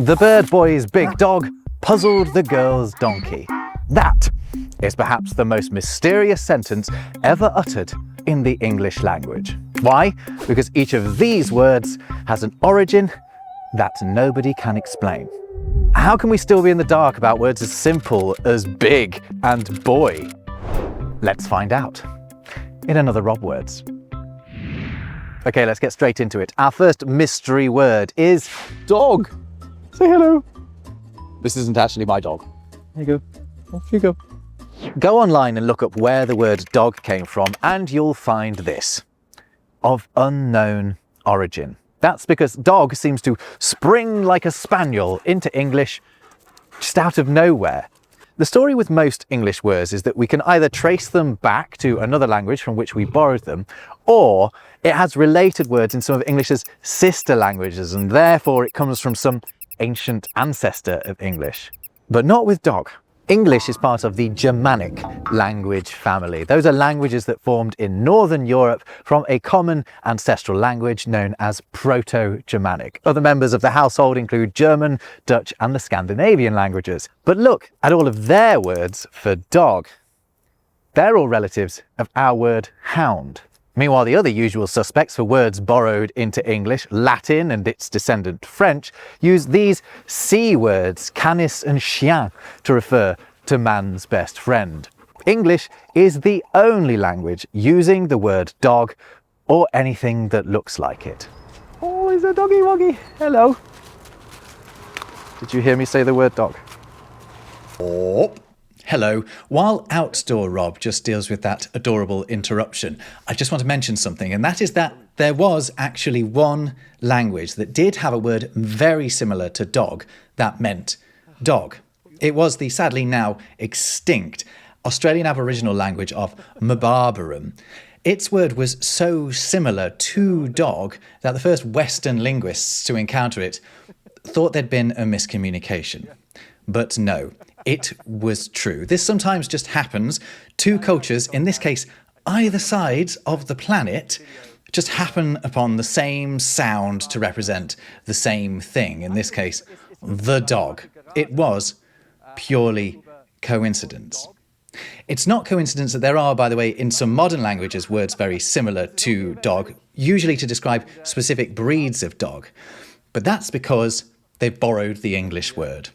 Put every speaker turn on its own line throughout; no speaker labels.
The bird boy's big dog puzzled the girl's donkey. That is perhaps the most mysterious sentence ever uttered in the English language. Why? Because each of these words has an origin that nobody can explain. How can we still be in the dark about words as simple as big and boy? Let's find out in another Rob Words. Okay, let's get straight into it. Our first mystery word is dog. Say hello. This isn't actually my dog. There you go. Off you go. Go online and look up where the word dog came from and you'll find this. Of unknown origin. That's because dog seems to spring like a spaniel into English just out of nowhere. The story with most English words is that we can either trace them back to another language from which we borrowed them, or it has related words in some of English's sister languages, and therefore it comes from some ancient ancestor of English. But not with dog. English is part of the Germanic language family. Those are languages that formed in Northern Europe from a common ancestral language known as Proto-Germanic. Other members of the household include German, Dutch, and the Scandinavian languages. But look at all of their words for dog. They're all relatives of our word hound. Meanwhile, the other usual suspects for words borrowed into English, Latin and its descendant French, use these C words, canis and chien, to refer to man's best friend. English is the only language using the word dog or anything that looks like it. Oh, is a doggy woggy. Hello. Did you hear me say the word dog? Oh. Hello. While Outdoor Rob just deals with that adorable interruption, I just want to mention something, and that is that there was actually one language that did have a word very similar to dog that meant dog. It was the sadly now extinct Australian Aboriginal language of Mbarbaram. Its word was so similar to dog that the first Western linguists to encounter it thought there'd been a miscommunication. But no. It was true. This sometimes just happens. Two cultures, in this case, either sides of the planet, just happen upon the same sound to represent the same thing. In this case, the dog. It was purely coincidence. It's not coincidence that there are, by the way, in some modern languages, words very similar to dog, usually to describe specific breeds of dog. But that's because they've borrowed the English word.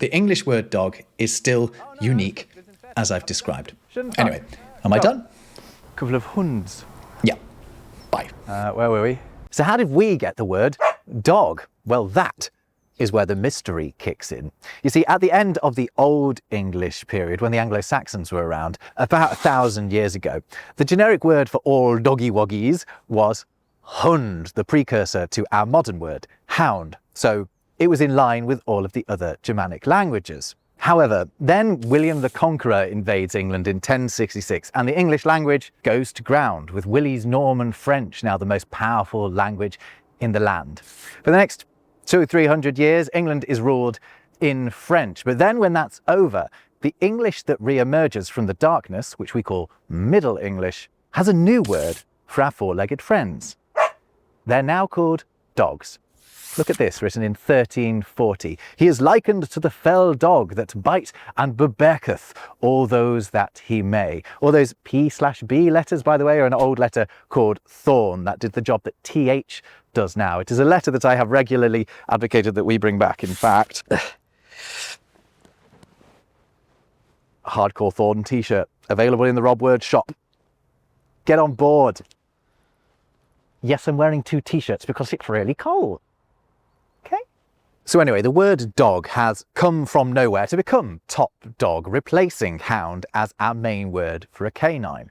The English word dog is still unique, as I've described. Anyway, am I done?
Couple of hunds.
Yeah. Bye.
Where were we?
So how did we get the word dog? Well, that is where the mystery kicks in. You see, at the end of the Old English period, when the Anglo-Saxons were around, about 1,000 years ago, the generic word for all doggy-woggies was hund, the precursor to our modern word, hound. So it was in line with all of the other Germanic languages. However, then William the Conqueror invades England in 1066 and the English language goes to ground, with Willie's Norman French now the most powerful language in the land. For the next 200-300 years, England is ruled in French. But then when that's over, the English that re-emerges from the darkness, which we call Middle English, has a new word for our four-legged friends. They're now called dogs. Look at this, written in 1340. He is likened to the fell dog that bite and bebecketh all those that he may. All those P/B letters, by the way, are an old letter called thorn that did the job that TH does now. It is a letter that I have regularly advocated that we bring back. In fact, a hardcore thorn t-shirt available in the Rob Word shop. Get on board. Yes, I'm wearing 2 t-shirts because it's really cold. So anyway, the word dog has come from nowhere to become top dog, replacing hound as our main word for a canine.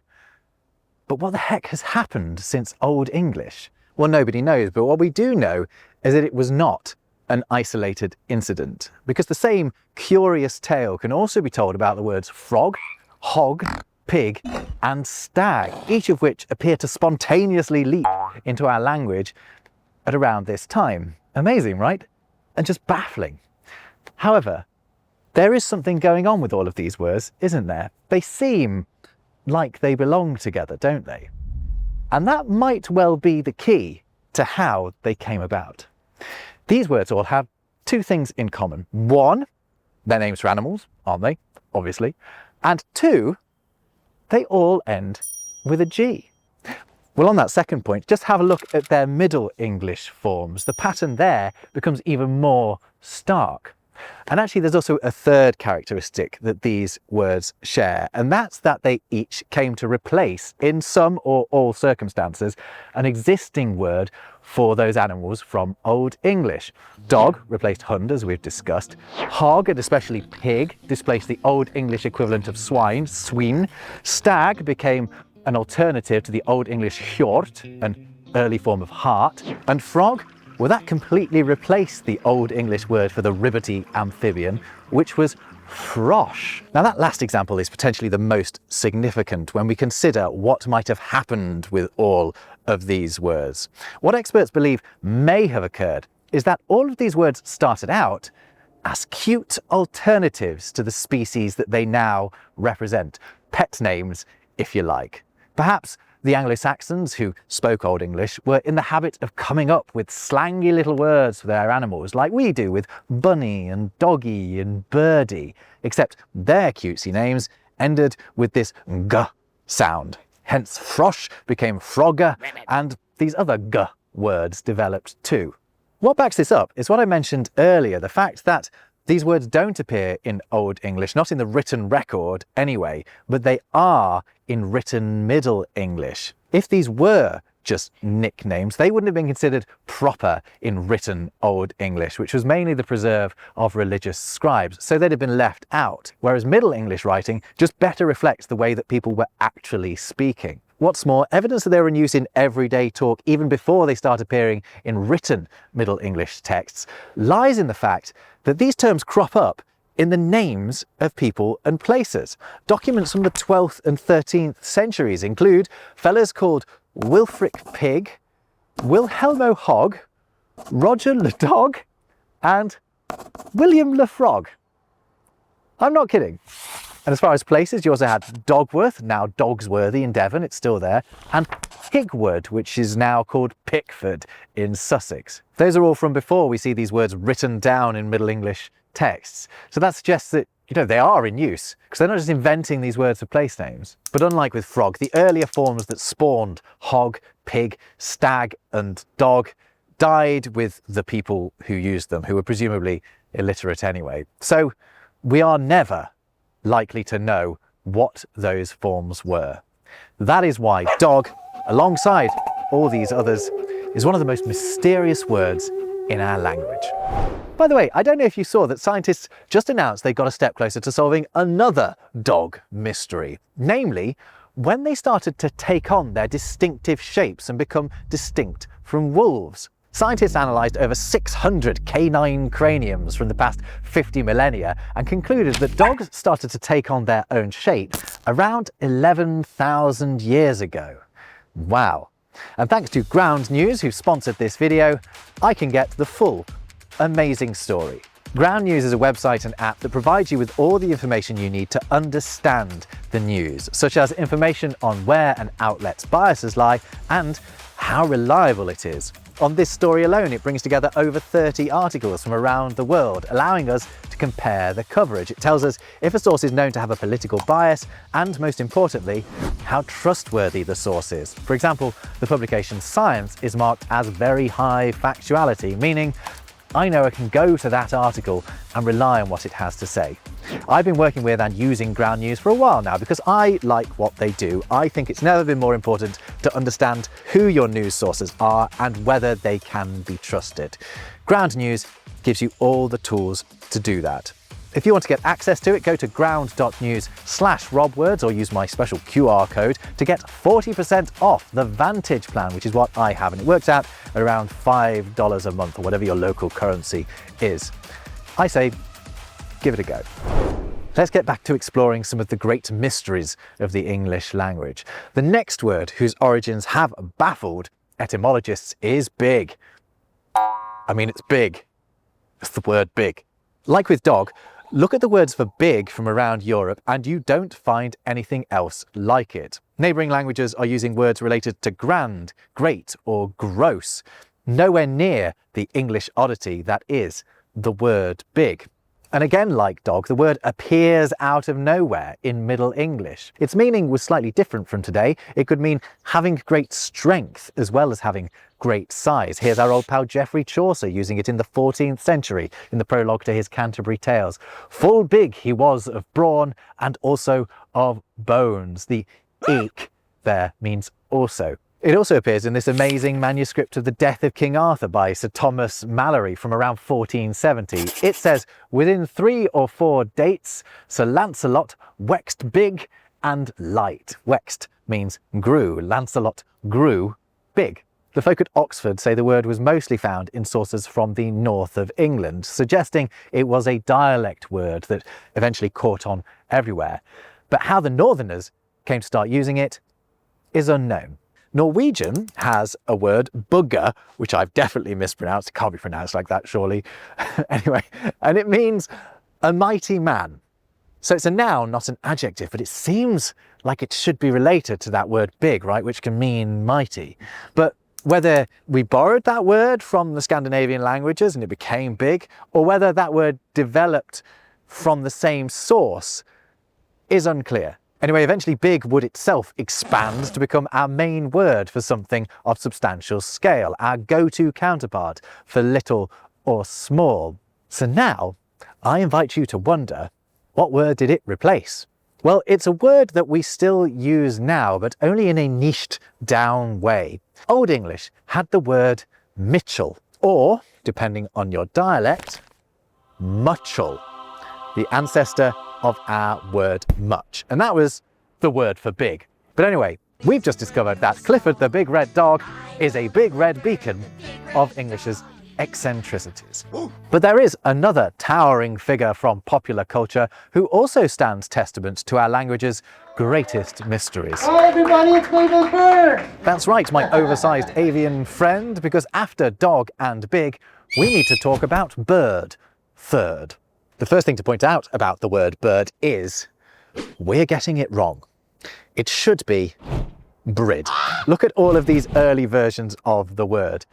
But what the heck has happened since Old English? Well, nobody knows, but what we do know is that it was not an isolated incident, because the same curious tale can also be told about the words frog, hog, pig, and stag, each of which appear to spontaneously leap into our language at around this time. Amazing, right? And just baffling. However, there is something going on with all of these words, isn't there? They seem like they belong together, don't they? And that might well be the key to how they came about. These words all have two things in common. One, they're names for animals, aren't they? Obviously. And two, they all end with a G. Well, on that second point, just have a look at their Middle English forms. The pattern there becomes even more stark. And actually, there's also a third characteristic that these words share, and that's that they each came to replace, in some or all circumstances, an existing word for those animals from Old English. Dog replaced hund, as we've discussed. Hog, and especially pig, displaced the Old English equivalent of swine, swin. Stag became an alternative to the Old English hjort, an early form of hart. And frog, well, that completely replaced the Old English word for the ribbity amphibian, which was frosh. Now, that last example is potentially the most significant when we consider what might have happened with all of these words. What experts believe may have occurred is that all of these words started out as cute alternatives to the species that they now represent. Pet names, if you like. Perhaps the Anglo-Saxons, who spoke Old English, were in the habit of coming up with slangy little words for their animals, like we do with bunny and doggy and birdie, except their cutesy names ended with this g sound. Hence frosh became frogger, and these other g words developed too. What backs this up is what I mentioned earlier, the fact that these words don't appear in Old English, not in the written record anyway, but they are in written Middle English. If these were just nicknames, they wouldn't have been considered proper in written Old English, which was mainly the preserve of religious scribes, so they'd have been left out, whereas Middle English writing just better reflects the way that people were actually speaking. What's more, evidence that they were in use in everyday talk even before they start appearing in written Middle English texts lies in the fact that these terms crop up in the names of people and places. Documents from the 12th and 13th centuries include fellas called Wilfric Pig, Wilhelmo Hog, Roger Le Dog, and William Le Frog. I'm not kidding. And as far as places, you also had Dogworth, now Dogsworthy in Devon, it's still there, and Pigwood, which is now called Pickford in Sussex. Those are all from before we see these words written down in Middle English texts. So that suggests that, they are in use, because they're not just inventing these words for place names. But unlike with frog, the earlier forms that spawned hog, pig, stag, and dog died with the people who used them, who were presumably illiterate anyway. So we are never likely to know what those forms were. That is why dog, alongside all these others, is one of the most mysterious words in our language. By the way, I don't know if you saw that scientists just announced they got a step closer to solving another dog mystery. Namely, when they started to take on their distinctive shapes and become distinct from wolves. Scientists analysed over 600 canine craniums from the past 50 millennia and concluded that dogs started to take on their own shape around 11,000 years ago. Wow. And thanks to Ground News, who sponsored this video, I can get the full amazing story. Ground News is a website and app that provides you with all the information you need to understand the news, such as information on where an outlet's biases lie and how reliable it is. On this story alone, it brings together over 30 articles from around the world, allowing us to compare the coverage. It tells us if a source is known to have a political bias and, most importantly, how trustworthy the source is. For example, the publication Science is marked as very high factuality, meaning I know I can go to that article and rely on what it has to say. I've been working with and using Ground News for a while now because I like what they do. I think it's never been more important to understand who your news sources are and whether they can be trusted. Ground News gives you all the tools to do that. If you want to get access to it, go to ground.news/robwords or use my special QR code to get 40% off the Vantage plan, which is what I have, and it works out at around $5 a month or whatever your local currency is. I say, give it a go. Let's get back to exploring some of the great mysteries of the English language. The next word, whose origins have baffled etymologists, is big. I mean, it's big. It's the word big. Like with dog, look at the words for big from around Europe and you don't find anything else like it. Neighbouring languages are using words related to grand, great or gross, nowhere near the English oddity that is the word big. And again, like dog, the word appears out of nowhere in Middle English. Its meaning was slightly different from today. It could mean having great strength as well as having great size. Here's our old pal Geoffrey Chaucer using it in the 14th century in the prologue to his Canterbury Tales. Full big he was of brawn and also of bones. The eke there means also. It also appears in this amazing manuscript of the Death of King Arthur by Sir Thomas Malory from around 1470. It says, within 3 or 4 dates, Sir Lancelot waxed big and light. Waxed means grew. Lancelot grew big. The folk at Oxford say the word was mostly found in sources from the north of England, suggesting it was a dialect word that eventually caught on everywhere. But how the northerners came to start using it is unknown. Norwegian has a word, bugger, which I've definitely mispronounced. It can't be pronounced like that, surely. Anyway, and it means a mighty man. So it's a noun, not an adjective, but it seems like it should be related to that word big, right, which can mean mighty. But whether we borrowed that word from the Scandinavian languages and it became big, or whether that word developed from the same source is unclear. Anyway, eventually big would itself expand to become our main word for something of substantial scale, our go-to counterpart for little or small. So now, I invite you to wonder, what word did it replace? Well, it's a word that we still use now, but only in a niched down way. Old English had the word Mitchell, or, depending on your dialect, muchel, the ancestor of our word much. And that was the word for big. But anyway, we've just discovered that Clifford the Big Red Dog is a big red beacon of English's eccentricities. But there is another towering figure from popular culture who also stands testament to our language's greatest mysteries.
Hi everybody, it's Cleveland Bird!
That's right, my oversized avian friend, because after dog and big, we need to talk about bird third. The first thing to point out about the word bird is we're getting it wrong. It should be brid. Look at all of these early versions of the word.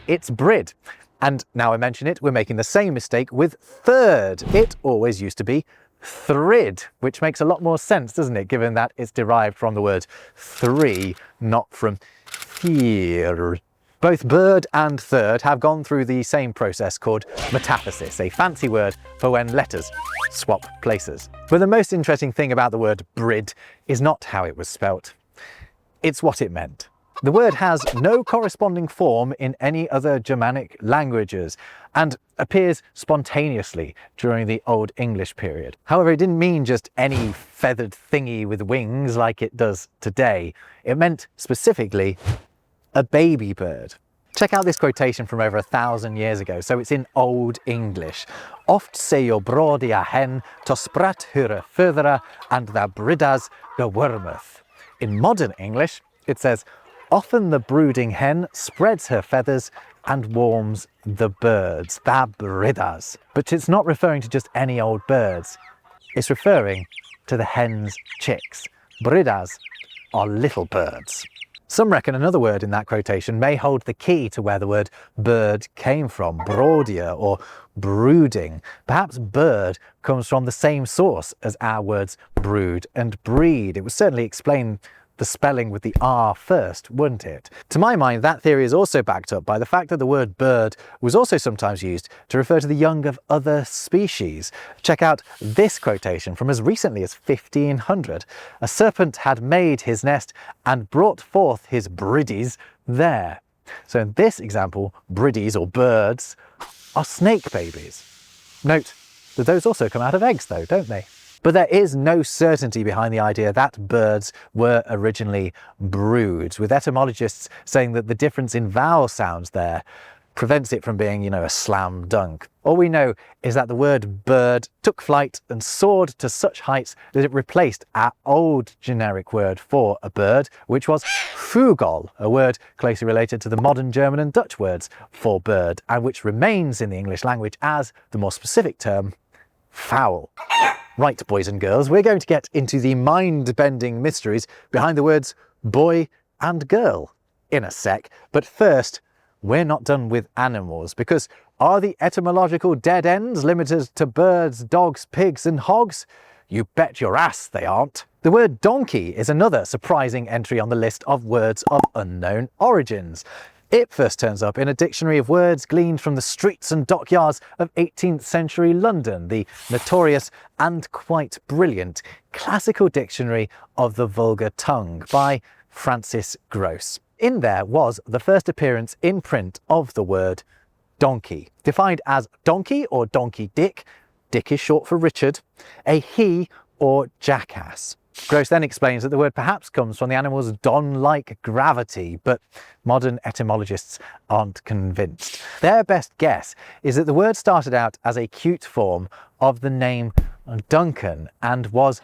It's brid. And now I mention it, we're making the same mistake with third. It always used to be thrid, which makes a lot more sense, doesn't it, given that it's derived from the word three, not from thir. Both bird and third have gone through the same process called metaphysis, a fancy word for when letters swap places. But the most interesting thing about the word brid is not how it was spelt, it's what it meant. The word has no corresponding form in any other Germanic languages and appears spontaneously during the Old English period. However, it didn't mean just any feathered thingy with wings like it does today. It meant specifically a baby bird. Check out this quotation from over 1,000 years ago. So it's in Old English. Oft se jo brodia hen, to sprat hura furthera, and the bridas gewurmeth. In modern English, it says, often the brooding hen spreads her feathers and warms the birds, the bridas. But it's not referring to just any old birds. It's referring to the hen's chicks. Bridas are little birds. Some reckon another word in that quotation may hold the key to where the word bird came from, brodia or brooding. Perhaps bird comes from the same source as our words brood and breed. It would certainly explain the spelling with the R first, wouldn't it? To my mind, that theory is also backed up by the fact that the word bird was also sometimes used to refer to the young of other species. Check out this quotation from as recently as 1500. A serpent had made his nest and brought forth his briddies there. So in this example, briddies or birds are snake babies. Note that those also come out of eggs though, don't they? But there is no certainty behind the idea that birds were originally broods, with etymologists saying that the difference in vowel sounds there prevents it from being, a slam dunk. All we know is that the word bird took flight and soared to such heights that it replaced our old generic word for a bird, which was vogel, a word closely related to the modern German and Dutch words for bird, and which remains in the English language as the more specific term, fowl. Right, boys and girls, we're going to get into the mind-bending mysteries behind the words boy and girl in a sec. But first, we're not done with animals, because Are the etymological dead ends limited to birds, dogs, pigs and hogs? You bet your ass they aren't. The word donkey is another surprising entry on the list of words of unknown origins. It first turns up in a dictionary of words gleaned from the streets and dockyards of 18th century London, the notorious and quite brilliant Classical Dictionary of the Vulgar Tongue by Francis Grose. In there was the first appearance in print of the word donkey, defined as donkey or donkey dick, Dick is short for Richard, a he or jackass. Grose then explains that the word perhaps comes from the animal's don-like gravity, but modern etymologists aren't convinced. Their best guess is that the word started out as a cute form of the name Duncan and was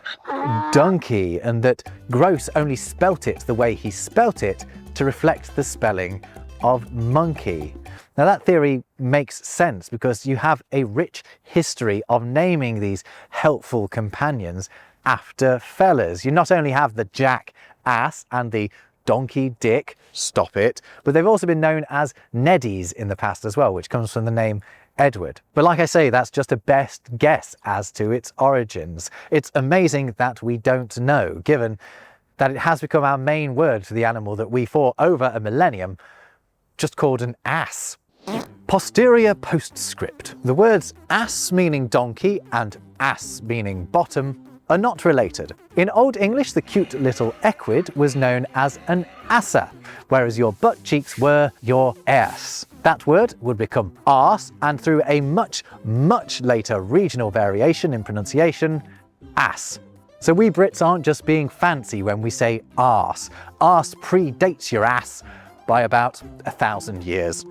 donkey, and that Grose only spelt it the way he spelt it to reflect the spelling of monkey. Now that theory makes sense because you have a rich history of naming these helpful companions after fellas. You not only have the jackass and the donkey dick, stop it, but they've also been known as Neddies in the past as well, which comes from the name Edward. But like I say, that's just a best guess as to its origins. It's amazing that we don't know, given that it has become our main word for the animal that we, for over a millennium, just called an ass. Posterior postscript. The words ass meaning donkey and ass meaning bottom are not related. In Old English, the cute little equid was known as an assa, whereas your butt cheeks were your ass. That word would become arse, and through a much, much later regional variation in pronunciation, ass. So we Brits aren't just being fancy when we say arse. Arse predates your ass by about 1,000 years.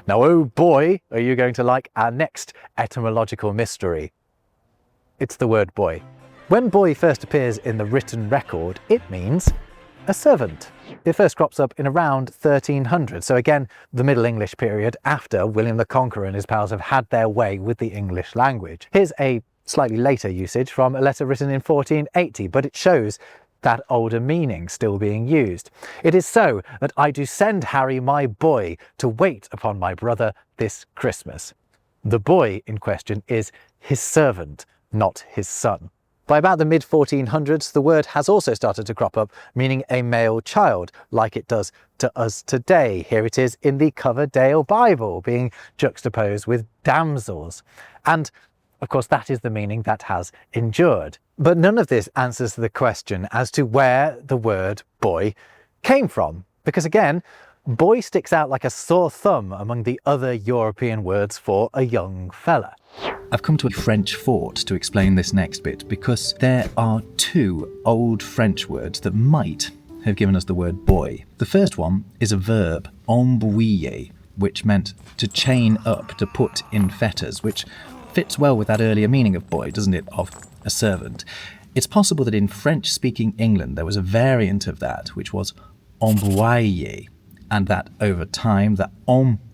Now, oh boy, are you going to like our next etymological mystery. It's the word boy. When boy first appears in the written record, it means a servant. It first crops up in around 1300, so again, the Middle English period after William the Conqueror and his pals have had their way with the English language. Here's a slightly later usage from a letter written in 1480, but it shows that older meaning still being used. It is so that I do send Harry my boy to wait upon my brother this Christmas. The boy in question is his servant, not his son. By about the mid-1400s, the word has also started to crop up, meaning a male child, like it does to us today. Here it is in the Coverdale Bible, being juxtaposed with damsels. And of course, that is the meaning that has endured. But none of this answers the question as to where the word boy came from. Because again, boy sticks out like a sore thumb among the other European words for a young fella.
I've come to a French fort to explain this next bit because there are two old French words that might have given us the word boy. The first one is a verb, embrouiller, which meant to chain up, to put in fetters, which fits well with that earlier meaning of boy, doesn't it, of a servant. It's possible that in French-speaking England there was a variant of that, which was embroyer, and that over time that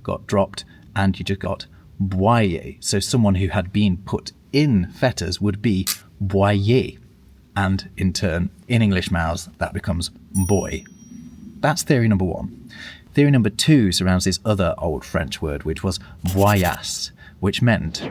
got dropped and you just got boyer. So someone who had been put in fetters would be boyer, and in turn, in English mouths, that becomes boy. That's theory number one. Theory number two surrounds this other old French word, which was boyasse, which meant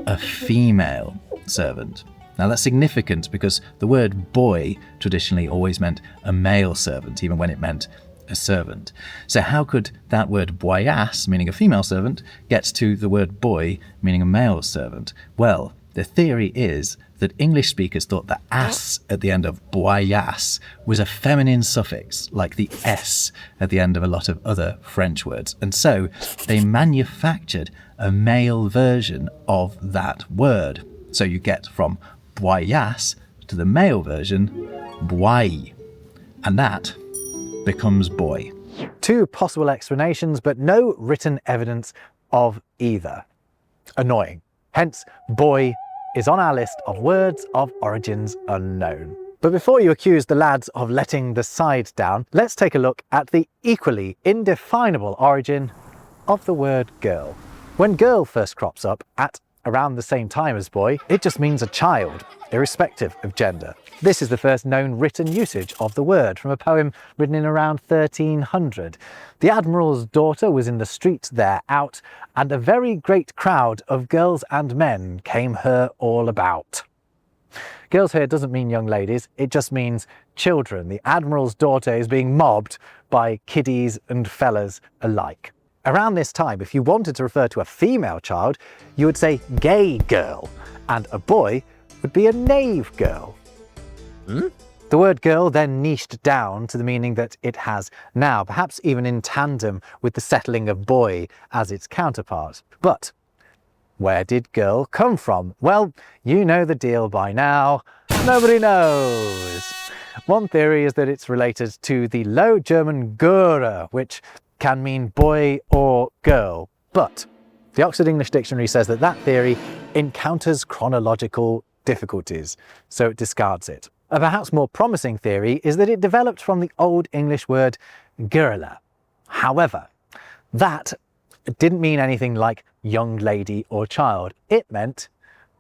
a female servant. Now that's significant because the word boy traditionally always meant a male servant, even when it meant a servant. So how could that word boyasse, meaning a female servant, get to the word boy, meaning a male servant? Well, the theory is that English speakers thought the ass at the end of boyasse was a feminine suffix, like the s at the end of a lot of other French words. And so they manufactured a male version of that word. So you get from boyasse to the male version, boy. And that becomes boy.
Two possible explanations, but no written evidence of either. Annoying. Hence, boy is on our list of words of origins unknown. But before you accuse the lads of letting the side down, let's take a look at the equally indefinable origin of the word girl. When girl first crops up at around the same time as boy, it just means a child, irrespective of gender. This is the first known written usage of the word from a poem written in around 1300. The Admiral's daughter was in the street there out, and a very great crowd of girls and men came her all about. Girls here doesn't mean young ladies, it just means children. The Admiral's daughter is being mobbed by kiddies and fellas alike. Around this time, if you wanted to refer to a female child, you would say gay girl, and a boy would be a knave girl. The word girl then niched down to the meaning that it has now, perhaps even in tandem with the settling of boy as its counterpart. But where did girl come from? Well, you know the deal by now. Nobody knows. One theory is that it's related to the Low German Göre, which can mean boy or girl. But the Oxford English Dictionary says that that theory encounters chronological difficulties, so it discards it. A perhaps more promising theory is that it developed from the Old English word girla. However, that didn't mean anything like young lady or child. It meant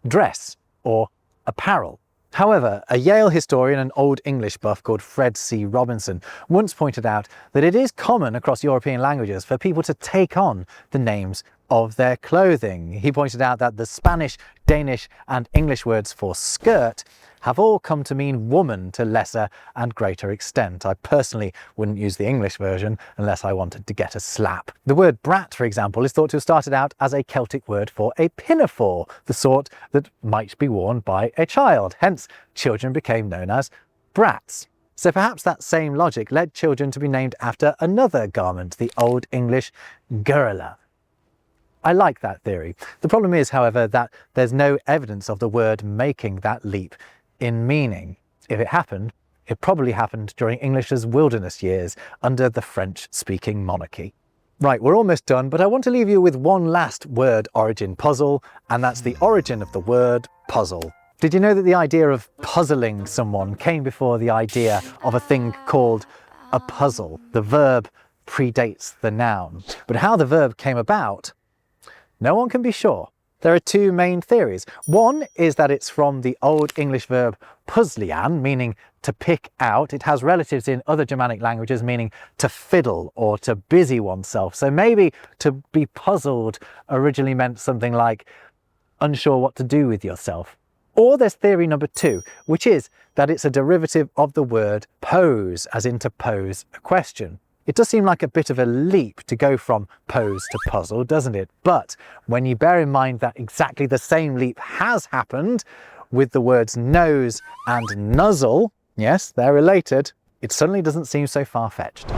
dress or apparel. However, a Yale historian and Old English buff called Fred C. Robinson once pointed out that it is common across European languages for people to take on the names of their clothing. He pointed out that the Spanish, Danish and English words for skirt have all come to mean woman to lesser and greater extent. I personally wouldn't use the English version unless I wanted to get a slap. The word brat, for example, is thought to have started out as a Celtic word for a pinafore, the sort that might be worn by a child. Hence, children became known as brats. So perhaps that same logic led children to be named after another garment, the Old English gurla. I like that theory. The problem is, however, that there's no evidence of the word making that leap in meaning. If it happened, it probably happened during English's wilderness years under the French-speaking monarchy. Right, we're almost done, but I want to leave you with one last word origin puzzle, and that's the origin of the word puzzle. Did you know that the idea of puzzling someone came before the idea of a thing called a puzzle? The verb predates the noun. But how the verb came about, no one can be sure. There are two main theories. One is that it's from the Old English verb puzzlian, meaning to pick out. It has relatives in other Germanic languages meaning to fiddle or to busy oneself. So maybe to be puzzled originally meant something like unsure what to do with yourself. Or there's theory number two, which is that it's a derivative of the word pose, as in to pose a question. It does seem like a bit of a leap to go from pose to puzzle, doesn't it? But when you bear in mind that exactly the same leap has happened with the words nose and nuzzle, yes, they're related, it suddenly doesn't seem so far-fetched.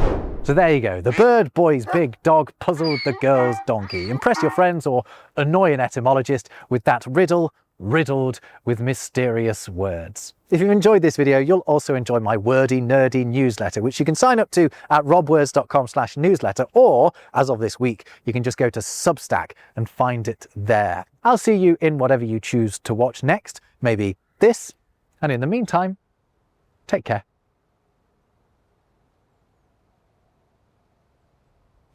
So there you go, the bird boy's big dog puzzled the girl's donkey. Impress your friends or annoy an etymologist with that riddle riddled with mysterious words. If you've enjoyed this video, you'll also enjoy my wordy, nerdy newsletter, which you can sign up to at robwords.com/newsletter, or as of this week, you can just go to Substack and find it there. I'll see you in whatever you choose to watch next, maybe this, and in the meantime, take care.